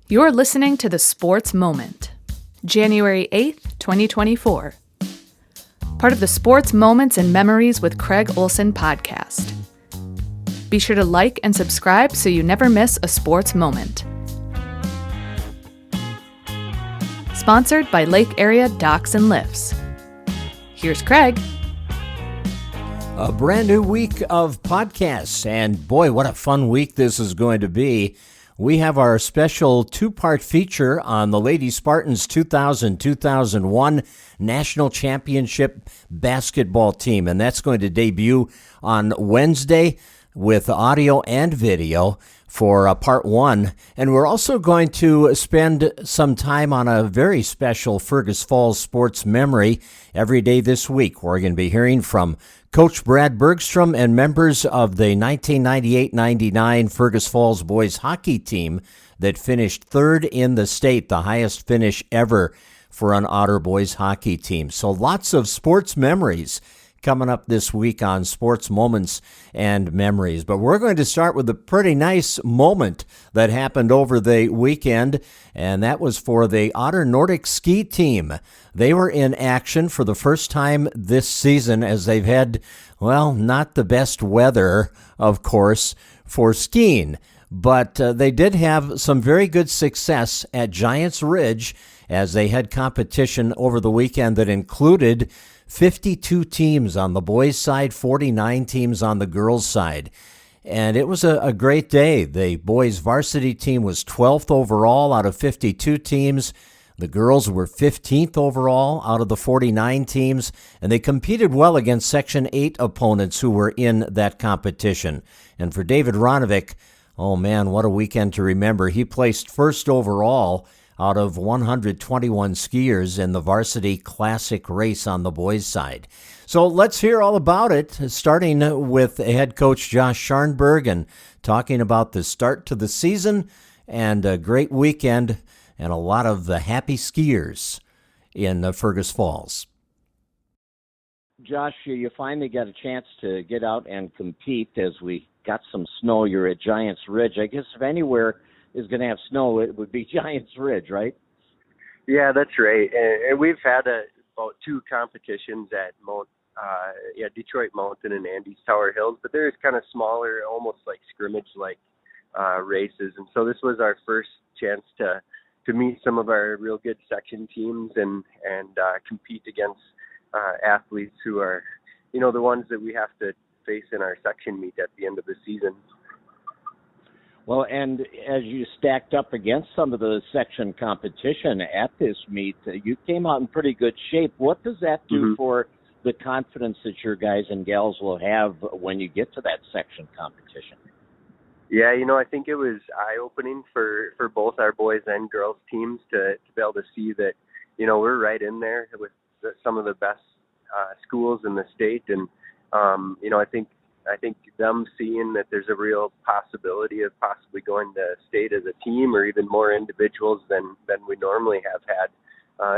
You're listening to The Sports Moment, January 8th, 2024. Part of the Sports Moments and Memories with Craig Olson podcast. Be sure to like and subscribe so you never miss a sports moment. Sponsored by Lake Area Docks and Lifts. Here's Craig. A brand new week of podcasts, and boy, what a fun week this is going to be. We have our special two-part feature on the Lady Spartans 2000-2001 National Championship basketball team, and that's going to debut on Wednesday with audio and video for part one. And we're also going to spend some time on a very special Fergus Falls sports memory every day this week. We're going to be hearing from Coach Brad Bergstrom and members of the 1998-99 Fergus Falls Boys Hockey team that finished third in the state, the highest finish ever for an Otter Boys Hockey team. So lots of sports memories coming up this week on Sports Moments and Memories. But we're going to start with a pretty nice moment that happened over the weekend, and that was for the Otter Nordic Ski team. They were in action for the first time this season as they've had, well, not the best weather, of course, for skiing. But they did have some very good success at Giants Ridge as they had competition over the weekend that included 52 teams on the boys' side, 49 teams on the girls' side. And it was a great day. The boys' varsity team was 12th overall out of 52 teams. The girls were 15th overall out of the 49 teams, and they competed well against Section 8 opponents who were in that competition. And for David Ronnevik, oh man, what a weekend to remember. He placed first overall out of 121 skiers in the varsity classic race on the boys' side. So let's hear all about it, starting with head coach Josh Scharnberg and talking about the start to the season and a great weekend and a lot of the happy skiers in Fergus Falls. Josh, you finally got a chance to get out and compete as we got some snow. You're at Giants Ridge. I guess if anywhere is going to have snow, it would be Giants Ridge, right? Yeah, that's right. And we've had about two competitions at Detroit Mountain and Andes Tower Hills, but there's kind of smaller, almost like scrimmage-like races. And so this was our first chance to meet some of our real good section teams and compete against athletes who are, the ones that we have to face in our section meet at the end of the season. Well, and as you stacked up against some of the section competition at this meet, you came out in pretty good shape. What does that do for the confidence that your guys and gals will have when you get to that section competition? Yeah, I think it was eye-opening for both our boys and girls teams to be able to see that, we're right in there with some of the best schools in the state. And, I think them seeing that there's a real possibility of possibly going to state as a team or even more individuals than we normally have had,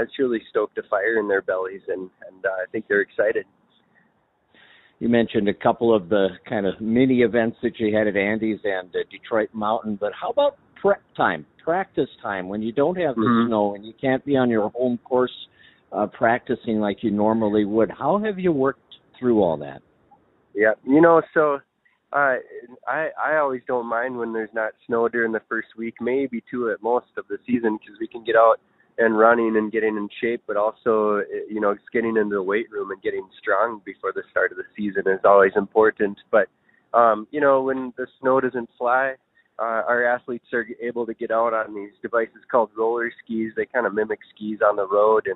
it's really stoked a fire in their bellies, and I think they're excited. You mentioned a couple of the kind of mini events that you had at Andes and Detroit Mountain, but how about prep time, practice time, when you don't have the snow and you can't be on your home course practicing like you normally would? How have you worked through all that? Yeah, so I always don't mind when there's not snow during the first week, maybe two at most of the season, because we can get out and running and getting in shape, but also, just getting into the weight room and getting strong before the start of the season is always important. But, when the snow doesn't fly, our athletes are able to get out on these devices called roller skis. They kind of mimic skis on the road,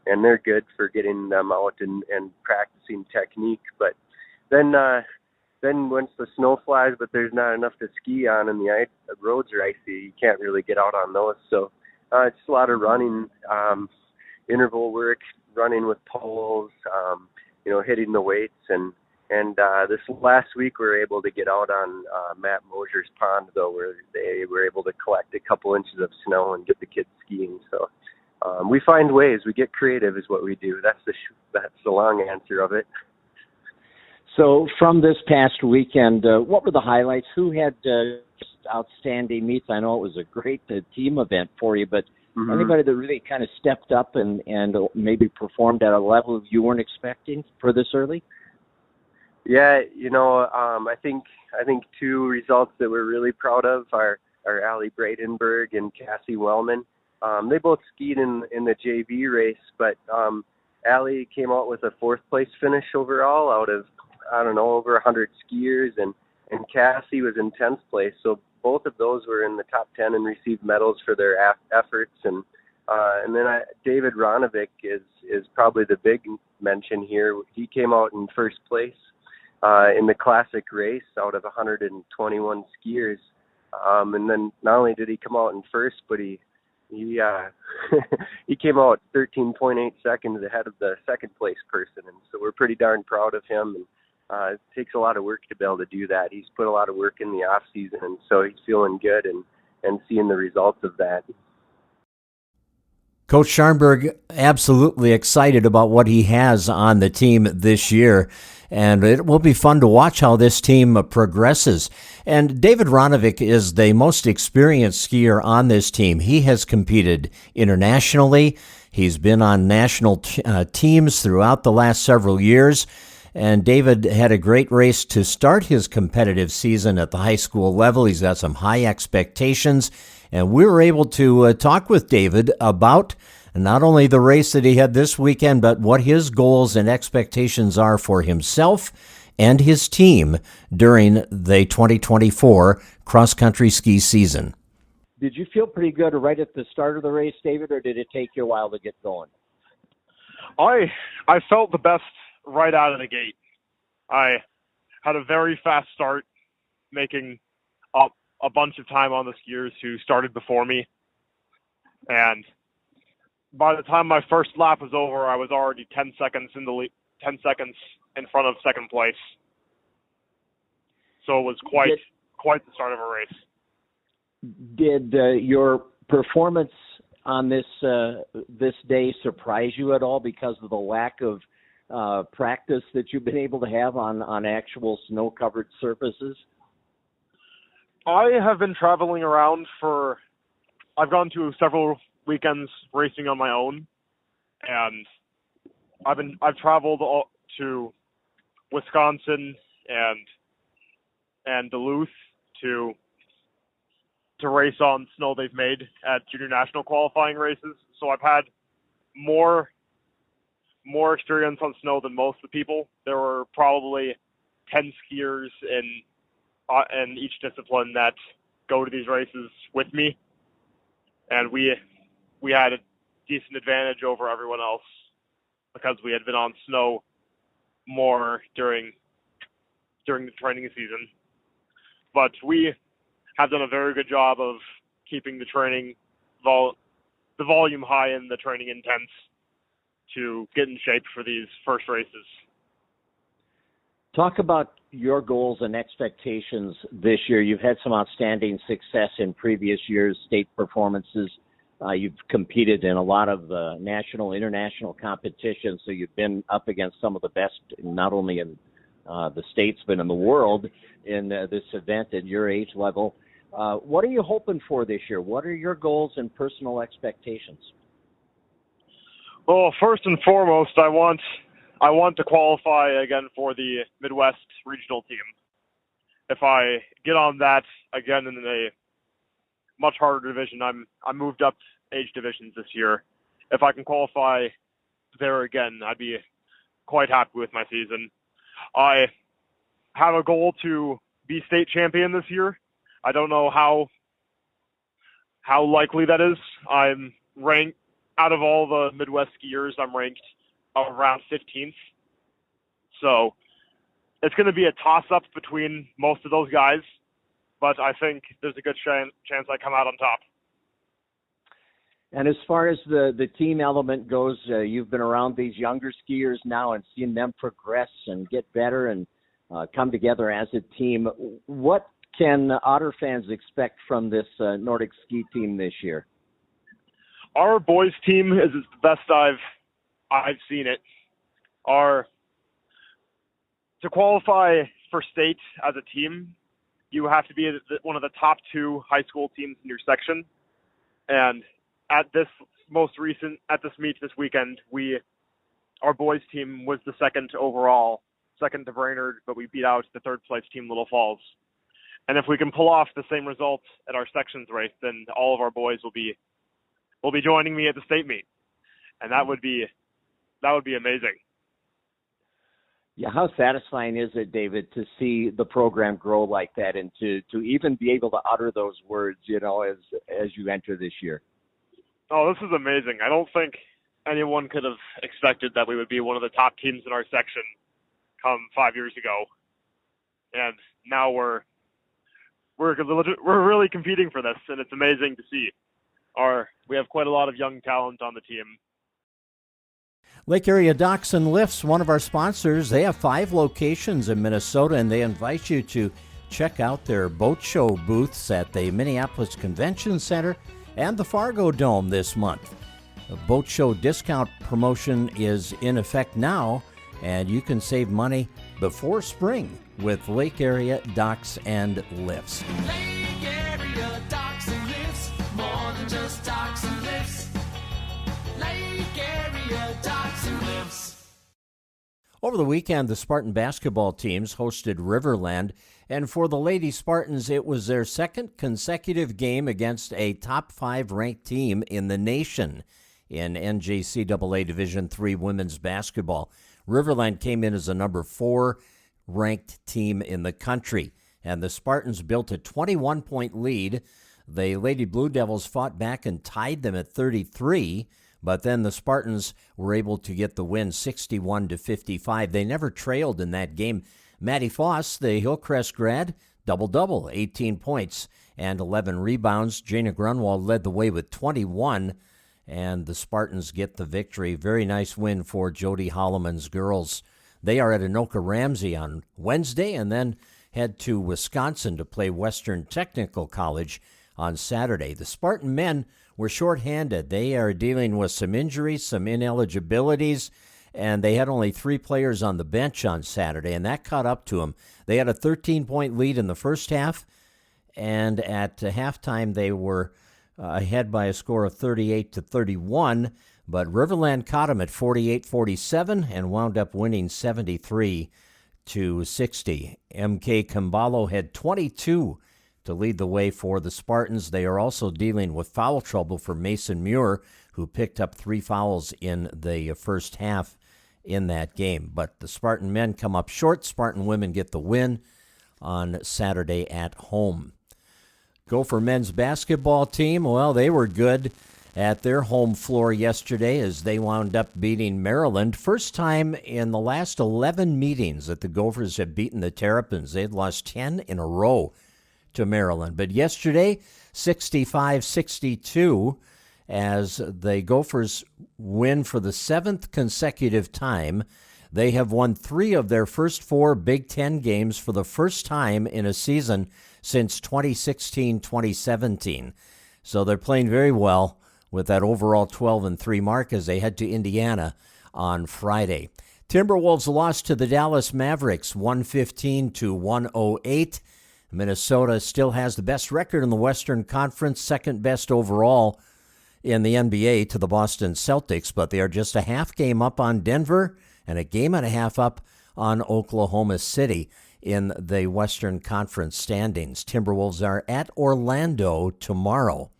and they're good for getting them out and practicing technique. But then once the snow flies, but there's not enough to ski on and the roads are icy, you can't really get out on those. So it's a lot of running, interval work, running with poles, hitting the weights. And this last week we were able to get out on Matt Mosier's pond, though, where they were able to collect a couple inches of snow and get the kids skiing. So we find ways. We get creative is what we do. That's the long answer of it. So from this past weekend, what were the highlights? Who had just outstanding meets? I know it was a great team event for you, but anybody that really kind of stepped up and maybe performed at a level you weren't expecting for this early? Yeah, I think two results that we're really proud of are Allie Bradenberg and Cassie Wellman. They both skied in the JV race, but Allie came out with a 4th place finish overall out of, over 100 skiers, and Cassie was in 10th place. So both of those were in the top 10 and received medals for their efforts. And then David Ronnevik is probably the big mention here. He came out in 1st place in the classic race out of 121 skiers. And then not only did he come out in 1st, but he came out 13.8 seconds ahead of the 2nd place person. And so we're pretty darn proud of him. And it takes a lot of work to be able to do that. He's put a lot of work in the off season, and so he's feeling good and seeing the results of that. Coach Scharnberg, absolutely excited about what he has on the team this year, and it will be fun to watch how this team progresses. And David Ronnevik is the most experienced skier on this team. He has competed internationally. He's been on national teams throughout the last several years. And David had a great race to start his competitive season at the high school level. He's got some high expectations. And we were able to talk with David about not only the race that he had this weekend, but what his goals and expectations are for himself and his team during the 2024 cross-country ski season. Did you feel pretty good right at the start of the race, David, or did it take you a while to get going? I felt the best right out of the gate. I had a very fast start, making up a bunch of time on the skiers who started before me. And by the time my first lap was over, I was already 10 seconds in front of 2nd place. So it was quite the start of a race. Did your performance on this day surprise you at all because of the lack of practice that you've been able to have on actual snow-covered surfaces? I have been traveling around I've gone to several weekends racing on my own, and I've traveled to Wisconsin and Duluth to race on snow they've made at junior national qualifying races. So I've had more experience on snow than most of the people. There were probably 10 skiers in each discipline that go to these races with me, and we had a decent advantage over everyone else because we had been on snow more during the training season. But we have done a very good job of keeping the training the volume high and the training intense to get in shape for these first races. Talk about your goals and expectations this year. You've had some outstanding success in previous years' state performances. You've competed in a lot of national, international competitions, so you've been up against some of the best, not only in the States, but in the world in this event at your age level. What are you hoping for this year? What are your goals and personal expectations? Well, first and foremost, I want to qualify again for the Midwest regional team. If I get on that again in a much harder division, I moved up age divisions this year. If I can qualify there again, I'd be quite happy with my season. I have a goal to be state champion this year. I don't know how likely that is. I'm ranked out of all the Midwest skiers. I'm ranked around 15th. So it's going to be a toss-up between most of those guys, but I think there's a good chance I come out on top. And as far as the team element goes, you've been around these younger skiers now and seen them progress and get better and come together as a team. What can Otter fans expect from this Nordic ski team this year? Our boys team is the best I've seen it. to qualify for state as a team, you have to be one of the top 2 high school teams in your section. And at this meet this weekend, our boys team was the second overall, second to Brainerd, but we beat out the third place team, Little Falls. And if we can pull off the same result at our sections race, then all of our boys will be joining me at the state meet, and that would be amazing. Yeah, how satisfying is it, David, to see the program grow like that, and to even be able to utter those words, as you enter this year? Oh, this is amazing. I don't think anyone could have expected that we would be one of the top teams in our section come 5 years ago, and now we're really competing for this, and it's amazing to see. We have quite a lot of young talent on the team. Lake Area Docks and Lifts, one of our sponsors, they have 5 locations in Minnesota, and they invite you to check out their boat show booths at the Minneapolis Convention Center and the Fargo Dome this month. The boat show discount promotion is in effect now, and you can save money before spring with Lake Area Docks and Lifts. Lake Area Docks and Lifts, more than just docks and lifts. Lake Area Docks and Lifts. Over the weekend, the Spartan basketball teams hosted Riverland, and for the Lady Spartans, it was their second consecutive game against a top 5 ranked team in the nation in NJCAA Division III women's basketball. Riverland came in as the number 4 ranked team in the country, and the Spartans built a 21-point lead. The Lady Blue Devils fought back and tied them at 33, but then the Spartans were able to get the win 61-55. They never trailed in that game. Maddie Foss, the Hillcrest grad, double-double, 18 points and 11 rebounds. Jana Grunwald led the way with 21, and the Spartans get the victory. Very nice win for Jody Holloman's girls. They are at Anoka Ramsey on Wednesday and then head to Wisconsin to play Western Technical College on Saturday. The Spartan men were shorthanded. They are dealing with some injuries, some ineligibilities, and they had only 3 players on the bench on Saturday, and that caught up to them. They had a 13-point lead in the first half, and at halftime they were ahead by a score of 38-31, but Riverland caught them at 48-47 and wound up winning 73-60. MK Kambalo had 22 to lead the way for the Spartans. They are also dealing with foul trouble for Mason Muir, who picked up 3 fouls in the first half in that game. But the Spartan men come up short. Spartan women get the win on Saturday at home. Gopher men's basketball team, well, they were good at their home floor yesterday as they wound up beating Maryland. First time in the last 11 meetings that the Gophers have beaten the Terrapins. They'd lost 10 in a row to Maryland. But yesterday, 65-62, as the Gophers win for the 7th consecutive time. They have won 3 of their first 4 Big Ten games for the first time in a season since 2016-2017. So they're playing very well with that overall 12-3 mark as they head to Indiana on Friday. Timberwolves lost to the Dallas Mavericks 115-108. Minnesota still has the best record in the Western Conference, second best overall in the NBA to the Boston Celtics, but they are just a half game up on Denver and a game and a half up on Oklahoma City in the Western Conference standings. Timberwolves are at Orlando tomorrow.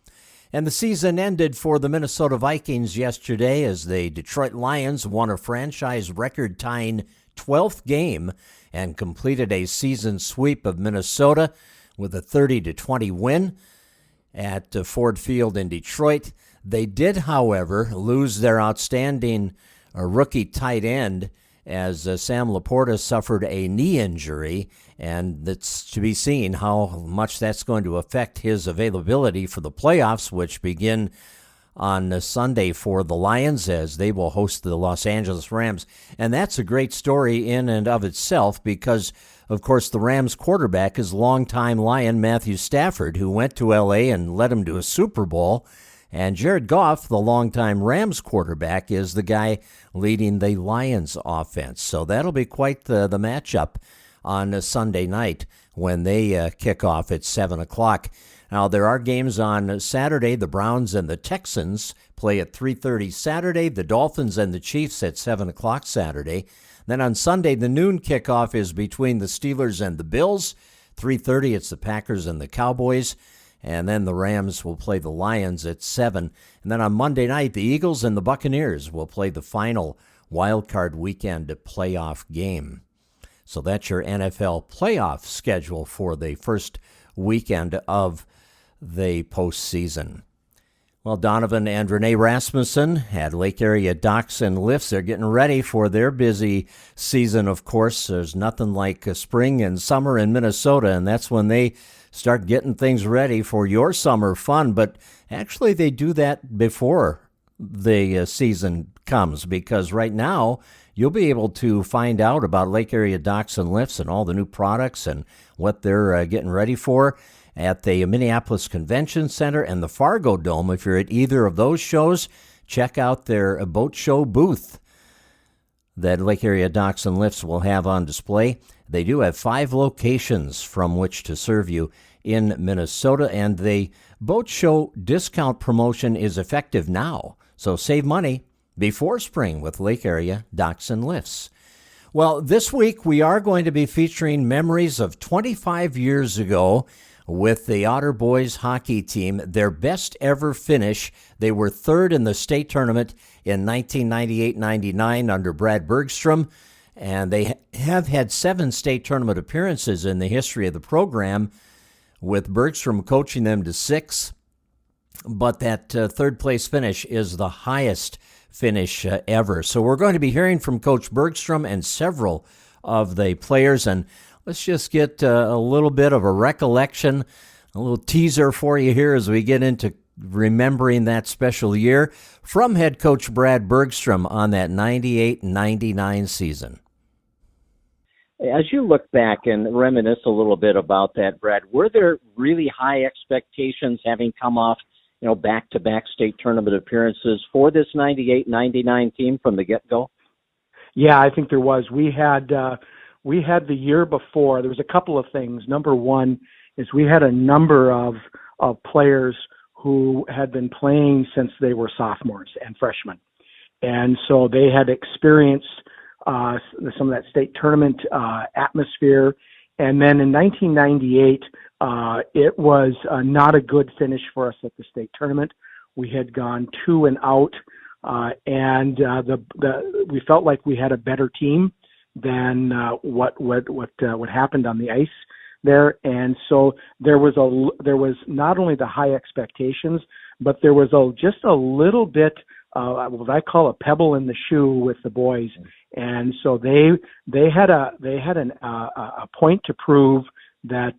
And the season ended for the Minnesota Vikings yesterday as the Detroit Lions won a franchise record-tying 12th game and completed a season sweep of Minnesota with a 30-20 win at Ford Field in Detroit. They did, however, lose their outstanding rookie tight end as Sam Laporta suffered a knee injury, and it's to be seen how much that's going to affect his availability for the playoffs, which begin on Sunday for the Lions as they will host the Los Angeles Rams. And that's a great story in and of itself because, of course, the Rams quarterback is longtime Lion Matthew Stafford, who went to L.A. and led him to a Super Bowl. And Jared Goff, the longtime Rams quarterback, is the guy leading the Lions offense. So that'll be quite the matchup on a Sunday night when they kick off at 7 o'clock. Now, there are games on Saturday. The Browns and the Texans play at 3:30 Saturday. The Dolphins and the Chiefs at 7 o'clock Saturday. Then on Sunday, the noon kickoff is between the Steelers and the Bills. 3:30, it's the Packers and the Cowboys. And then the Rams will play the Lions at 7. And then on Monday night, the Eagles and the Buccaneers will play the final Wild Card Weekend playoff game. So that's your NFL playoff schedule for the first weekend of the postseason. Well, Donovan and Renee Rasmussen at Lake Area Docks and Lifts. They're getting ready for their busy season, of course. There's nothing like spring and summer in Minnesota, and that's when they start getting things ready for your summer fun. But actually, they do that before the season comes, because right now you'll be able to find out about Lake Area Docks and Lifts and all the new products and what they're getting ready for at the Minneapolis Convention Center and the Fargo Dome. If you're at either of those shows, check out their boat show booth that Lake Area Docks and Lifts will have on display. They do have 5 locations from which to serve you in Minnesota, and the boat show discount promotion is effective now. So save money before spring with Lake Area Docks and Lifts. Well, this week we are going to be featuring memories of 25 years ago with the Otter Boys Hockey team. Their best ever finish. They were 3rd in the state tournament in 1998-99 under Brad Bergstrom, and they have had 7 state tournament appearances in the history of the program, with Bergstrom coaching them to 6. But that 3rd place finish is the highest finish ever. So we're going to be hearing from Coach Bergstrom and several of the players, and let's just get a little bit of a recollection, a little teaser for you here as we get into remembering that special year from head coach Brad Bergstrom on that 98-99 season. As you look back and reminisce a little bit about that, Brad, were there really high expectations having come off, back-to-back state tournament appearances for this 98-99 team from the get-go? Yeah, I think there was. We had the year before, there was a couple of things. Number one is we had a number of players who had been playing since they were sophomores and freshmen. And so they had experienced some of that state tournament atmosphere. And then in 1998, it was not a good finish for us at the state tournament. We had gone 2 and out, and we felt like we had a better team than what happened on the ice there. And so there was not only the high expectations, but there was just a little bit what I call a pebble in the shoe with the boys. And so they had a point to prove that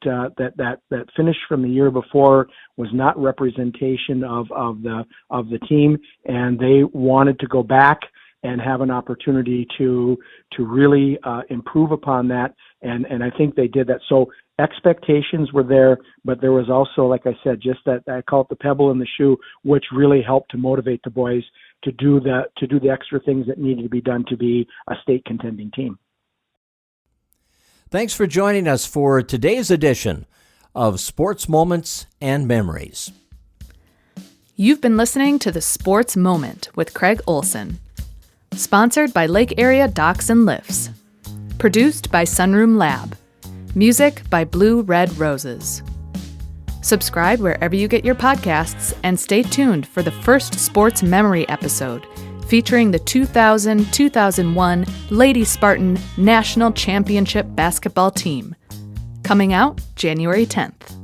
finish from the year before was not representation of the team, and they wanted to go back and have an opportunity to really improve upon that, and I think they did that. So expectations were there, but there was also, like I said, just that I call it the pebble in the shoe, which really helped to motivate the boys to do the extra things that needed to be done to be a state contending team. Thanks for joining us for today's edition of Sports Moments and Memories. You've been listening to The Sports Moment with Craig Olson. Sponsored by Lake Area Docks and Lifts. Produced by Sunroom Lab. Music by Blue Red Roses. Subscribe wherever you get your podcasts and stay tuned for the first sports memory episode featuring the 2000-2001 Lady Spartan National Championship basketball team. Coming out January 10th.